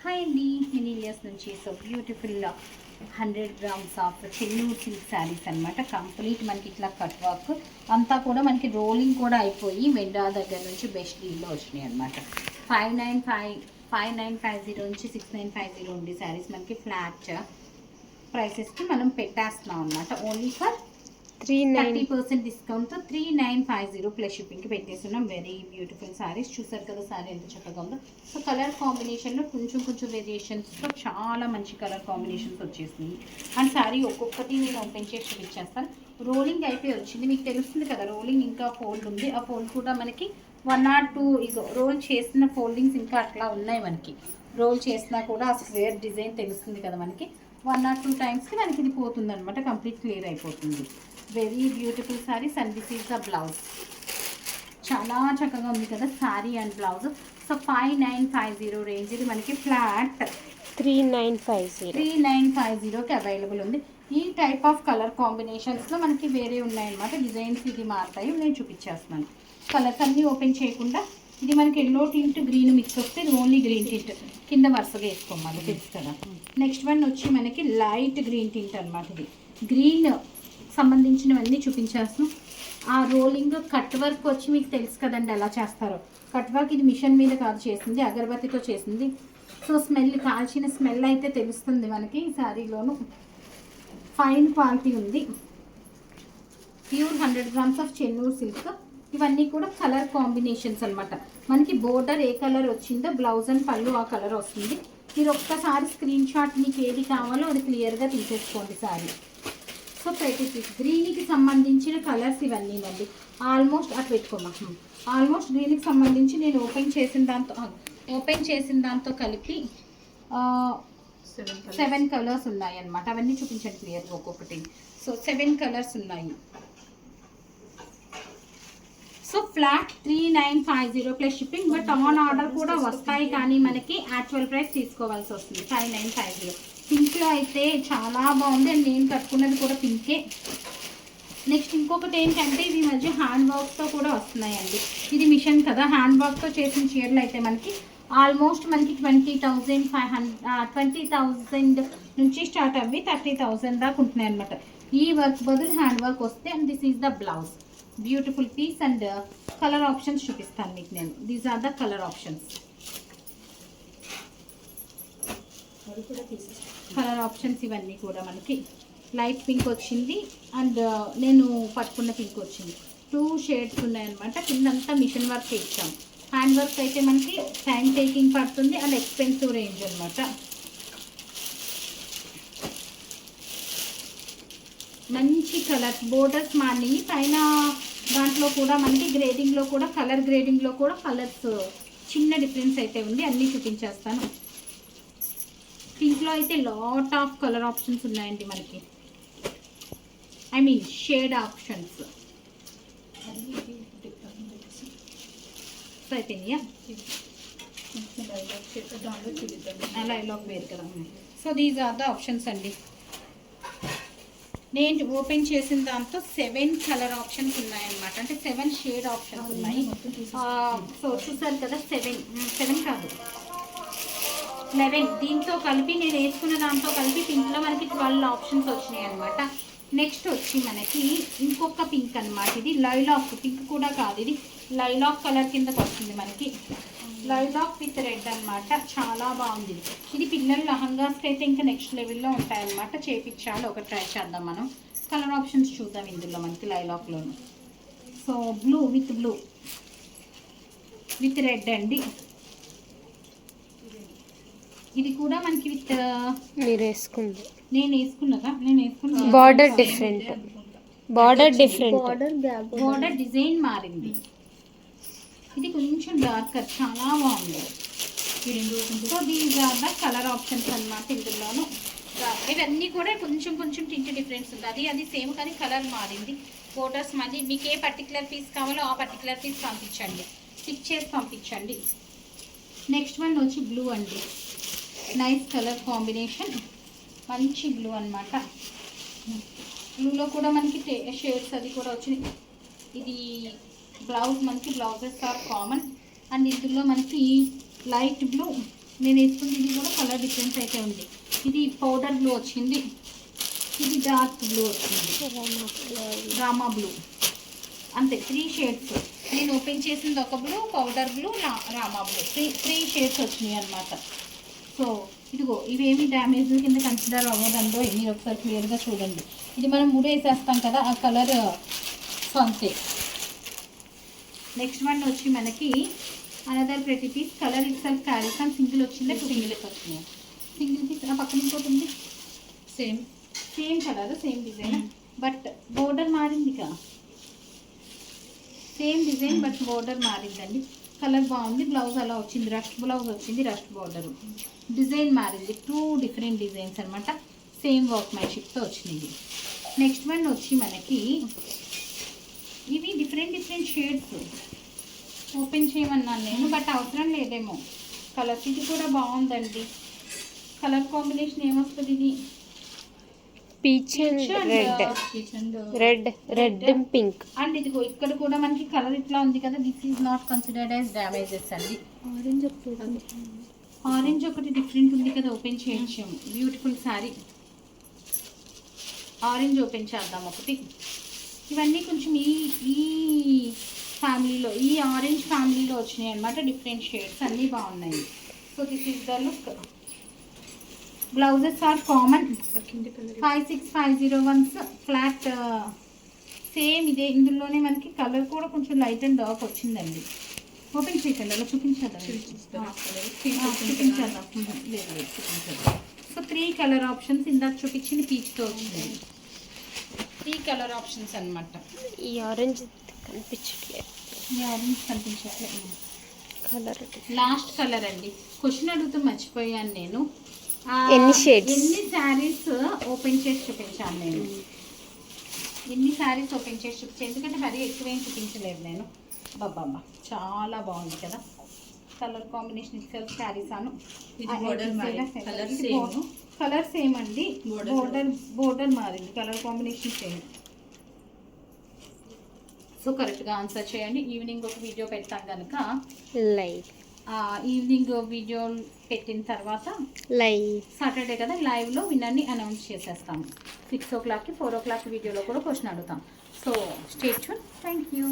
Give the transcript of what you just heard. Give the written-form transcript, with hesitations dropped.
Hi అండి, నేను ఇలియాస్ నుంచి. So beautiful 100 grams of Chennur silk saris అనమాట. కంప్లీట్ మనకి ఇట్లా కట్ వర్క్ అంతా కూడా మనకి రోలింగ్ కూడా అయిపోయి మెండా దగ్గర నుంచి బెస్ట్ డీల్లో వచ్చినాయి అనమాట. 5950 నుంచి 6950 ఉండి శారీస్ మనకి ఫ్లాట్ ప్రైసెస్కి మనం పెట్టేస్తున్నాం అనమాట. ఓన్లీ ఫర్ 30% డిస్కౌంట్తో 3950 ప్లస్ షిప్పింగ్కి పెట్టేస్తున్నాం. Very beautiful saris. చూసారు కదా శారీ ఎంత చక్కగా ఉందో. సో కలర్ కాంబినేషన్లో కొంచెం వేరియేషన్స్తో చాలా మంచి కలర్ కాంబినేషన్స్ వచ్చేసింది. అండ్ శారీ ఒక్కొక్కటి నేను ఓపెన్ చేసి చూపించేస్తాను. రోలింగ్ అయిపోయి వచ్చింది, మీకు తెలుస్తుంది కదా. రోలింగ్ ఇంకా ఫోల్డ్ ఉంది, ఆ ఫోల్డ్ కూడా మనకి 1 or 2 ఇగో రోల్ చేసిన ఫోల్డింగ్స్ ఇంకా అట్లా ఉన్నాయి మనకి. రోల్ చేసినా కూడా ఆ స్క్వేర్ డిజైన్ తెలుస్తుంది కదా మనకి. 1 or 2 టైమ్స్కి మనకి ఇది పోతుంది అనమాట, కంప్లీట్ క్లియర్ అయిపోతుంది. Very beautiful saris. And this is the blouse. చాలా చక్కగా ఉంది కదా sari and blouse. So 5950 range. ఇది మనకి ఫ్లాట్ 3950కి అవైలబుల్ ఉంది. ఈ టైప్ ఆఫ్ కలర్ కాంబినేషన్స్లో మనకి వేరే ఉన్నాయన్నమాట. డిజైన్స్ ఇది మారుతాయి, నేను చూపించేస్తున్నాను. కలర్స్ అన్నీ ఓపెన్ చేయకుండా. ఇది మనకి ఎల్లో టింట్ గ్రీన్ మిక్స్ వస్తే ఇది ఓన్లీ గ్రీన్ టింట్ కింద వరుసగా వేసుకోవాలి, తెలుసు కదా. నెక్స్ట్ వన్ వచ్చి మనకి లైట్ గ్రీన్ టింట్ అనమాట. ఇది గ్రీన్ సంబంధించినవన్నీ చూపించేస్తాం. ఆ రోలింగ్ కట్ వర్క్ వచ్చి మీకు తెలుసు కదండి ఎలా చేస్తారో. కట్ వర్క్ ఇది మిషన్ మీద కాదు చేసింది, అగరబత్తితో చేసింది. సో స్మెల్, కాల్చిన స్మెల్ అయితే తెలుస్తుంది మనకి. ఈ శారీలోను ఫైన్ క్వాలిటీ ఉంది. Pure 100 grams of Chennur silk. ఇవన్నీ కూడా కలర్ కాంబినేషన్స్ అనమాట. మనకి బోర్డర్ ఏ కలర్ వచ్చిందో బ్లౌజ్ అండ్ పళ్ళు ఆ కలర్ వస్తుంది. మీరు ఒక్కసారి స్క్రీన్ షాట్ మీకు ఏది కావాలో అది క్లియర్గా తీసేసుకోండి శారీ. సో ప్రతి గ్రీన్కి సంబంధించిన కలర్స్ ఇవన్నీనండి. ఆల్మోస్ట్ అటు పెట్టుకోమా. ఆల్మోస్ట్ గ్రీన్కి సంబంధించి నేను ఓపెన్ చేసిన దాంతో కలిపి 7 కలర్స్ ఉన్నాయి అన్నమాట. అవన్నీ చూపించండి క్లియర్గా ఒక్కొక్కటి. సో 7 కలర్స్ ఉన్నాయి. So flat 3950 plus shipping. But on order కూడా వస్తాయి, కానీ మనకి యాక్చువల్ ప్రైస్ తీసుకోవాల్సి వస్తుంది 5950. పింక్లో అయితే చాలా బాగుంది. అండ్ నేను కట్టుకున్నది కూడా పింకే. నెక్స్ట్ ఇంకొకటి ఏంటంటే ఇది మధ్య హ్యాండ్ వర్క్తో కూడా వస్తున్నాయండి. ఇది మిషన్ కదా, హ్యాండ్ వర్క్తో చేసిన చీరలు అయితే మనకి ఆల్మోస్ట్ మనకి 20,000 నుంచి స్టార్ట్ అవ్వి 30,000 దాకా ఉంటున్నాయి అనమాట. ఈ వర్క్ బదులు హ్యాండ్ వర్క్ వస్తే. And this is the blouse. Beautiful piece. And colour options చూపిస్తాను మీకు నేను. These are the colour options. Colour options ఇవన్నీ కూడా మనకి లైట్ పింక్ వచ్చింది అండ్ నేను పట్టుకున్న పింక్ వచ్చింది. 2 షేడ్స్ ఉన్నాయన్నమాట. కిందంతా మిషన్ వర్క్ ఇచ్చాం. హ్యాండ్ వర్క్ అయితే మనకి టైం టేకింగ్ పడుతుంది అండ్ ఎక్స్పెన్సివ్ రేంజ్ అనమాట. మంచి కలర్స్, బోర్డర్స్ మారినాయి. పైన దాంట్లో కూడా మనకి గ్రేడింగ్లో కూడా కలర్ గ్రేడింగ్లో కూడా కలర్స్ చిన్న డిఫరెన్స్ అయితే ఉంది. అన్నీ చూపించేస్తాను. పింక్లో అయితే లాట్ ఆఫ్ కలర్ ఆప్షన్స్ ఉన్నాయండి మనకి. I mean shade options. So అయిపోయింది లైలాక్ వేరు కదా. So these are the options అండి. నేను ఓపెన్ చేసిన దాంతో 7 కలర్ ఆప్షన్స్ ఉన్నాయన్నమాట. అంటే 7 షేడ్ ఆప్షన్స్ ఉన్నాయి. సో చూసారు కదా, 7 కాదు 11. దీంతో కలిపి నేను వేసుకున్న దాంతో కలిపి పింక్లో మనకి 12 ఆప్షన్స్ వచ్చినాయి అనమాట. నెక్స్ట్ వచ్చి మనకి ఇంకొక పింక్ అనమాట. ఇది లైలాక్ పింక్ కూడా కాదు, ఇది లైలాక్ కలర్ కిందకి వస్తుంది మనకి. లైలాక్ విత్ రెడ్ అనమాట. చాలా బాగుంది. ఇది పిల్లల లహంగాస్కి అయితే ఇంకా నెక్స్ట్ లెవెల్లో ఉంటాయన్నమాట. చేపించాలి, ఒక ట్రై చేద్దాం మనం. కలర్ ఆప్షన్స్ చూద్దాం ఇందులో మనకి లైలాక్లోను. సో బ్లూ విత్ రెడ్ అండి. ఇది కూడా మనకి విత్ మీరు వేసుకుంది, నేను వేసుకున్నా బార్డర్ డిఫరెంట్, బార్డర్ డిజైన్ మారింది. ఇది కొంచెం డార్కర్, చాలా బాగుంది. So these are the colour options అనమాట. ఇందులోను ఇవన్నీ కూడా కొంచెం టింట్ డిఫరెన్స్ ఉంది. అది సేమ్ కానీ కలర్ మారింది. ఫోటోస్ మళ్ళీ మీకు ఏ పర్టికులర్ పీస్ కావాలో ఆ పర్టికులర్ పీస్ పంపించండి, స్టిచ్ చేసి పంపించండి. నెక్స్ట్ వన్ వచ్చి బ్లూ అండి. నైస్ కలర్ కాంబినేషన్, మంచి బ్లూ అనమాట. బ్లూలో కూడా మనకి షేడ్స్ అది కూడా వచ్చింది. ఇది బ్లౌజ్ మనకి బ్లౌజెస్ ఆర్ కామన్. అండ్ ఇందులో మనకి లైట్ బ్లూ నేను వేసుకుంది ఇది కూడా కలర్ డిఫరెన్స్ అయితే ఉంది. ఇది పౌడర్ బ్లూ వచ్చింది, ఇది డార్క్ బ్లూ వచ్చింది, రామా బ్లూ. అంతే 3 షేడ్స్. నేను ఓపెన్ చేసింది ఒక blue, powder blue, Rama blue, 3 shades వచ్చినాయి అన్నమాట. సో ఇదిగో ఇవేమి డ్యామేజ్ కింద కన్సిడర్ అవ్వదండో మీరు ఒకసారి క్లియర్గా చూడండి. ఇది మనం ముడి వేసేస్తాం కదా ఆ కలర్. సో అంతే. నెక్స్ట్ వన్ వచ్చి మనకి అనదర్ ప్రతి piece colour itself carries and single వచ్చింది, సింగిల్ వచ్చినాయి. సింగిల్ పీస్ ఆ పక్కన ఇంకోటి ఉంది, same colour same design but border మారింది కదా. సేమ్ డిజైన్ బట్ బోర్డర్ మారిందండి. కలర్ బాగుంది. బ్లౌజ్ అలా వచ్చింది, రస్ట్ బ్లౌజ్ వచ్చింది, రస్ట్ బోర్డర్. డిజైన్ మారింది, 2 డిఫరెంట్ డిజైన్స్ అనమాట. సేమ్ వర్క్ మ్యాన్షిప్తో వచ్చినాయి. నెక్స్ట్ వన్ వచ్చి మనకి ఇవి డిఫరెంట్ షేడ్స్. ఓపెన్ చేయమన్నాను నేను బట్ అవసరం లేదేమో. కలర్స్ ఇది కూడా బాగుందండి. కలర్ కాంబినేషన్ ఏమొస్తుంది ఇది? Peach and red and pink. And ఇదిగో ఇక్కడ కూడా మనకి కలర్ ఇట్లా ఉంది కదా. This is not considered as damages అండి. ఆరెంజ్ ఒకటి డిఫరెంట్ ఉంది కదా, ఓపెన్ చేయించాము. బ్యూటిఫుల్ శారీ. ఆరెంజ్ ఓపెన్ చేద్దాం ఒకటి. ఇవన్నీ కొంచెం ఈ ఫ్యామిలీలో, ఈ ఆరెంజ్ ఫ్యామిలీలో వచ్చినాయి అనమాట. డిఫరెంట్ షేడ్స్ అన్నీ బాగున్నాయి. So this is the look. Blouses are common 56501 flat. Same ఇదే. ఇందులోనే మనకి కలర్ కూడా కొంచెం లైట్ అండ్ డార్క్ వచ్చిందండి. ఓపెన్ చేయకండి, అలా చూపించేద్దాం. చూపించేద్దాం. లేదు చూపించేద్దాం. So 3 colour options. ఇందాక చూపించింది పీచ్తో వచ్చింది. 3 కలర్ ఆప్షన్స్ అనమాట. ఈ ఆరెంజ్ కనిపించట్లేదు. ఈ ఆరెంజ్ కనిపించట్లేదు. కలర్ లాస్ట్ కలర్ అండి. క్వశ్చన్ అడుగుతూ మర్చిపోయాను నేను. ఎన్ని షేడ్స్, ఎన్ని శారీస్ ఓపెన్ చేసి చూపించాను నేను. ఎన్ని శారీస్ ఓపెన్ చేసి చూపించాను, ఎందుకంటే మరీ ఎక్కువేం చూపించలేదు నేను. బాబా చాలా బాగుంది కదా. కలర్ కాంబినేషన్ ఇట్సెల్ఫ్ శారీస్ అను. కలర్ సేమ్ అండి. బోర్డర్ మారింది, కలర్ కాంబినేషన్ సేమ్. సో కరెక్ట్గా ఆన్సర్ చేయండి. ఈవినింగ్ ఒక వీడియో పెడతాం కనుక లైవ్. ఈవినింగ్ వీడియో పెట్టిన తర్వాత సాటర్డే కదా, లైవ్లో విన్నర్ని అనౌన్స్ చేసేస్తాము. 6 o'clockకి 4 o'clock వీడియోలో కూడా క్వశ్చన్ అడుగుతాం. So stay tune. Thank you.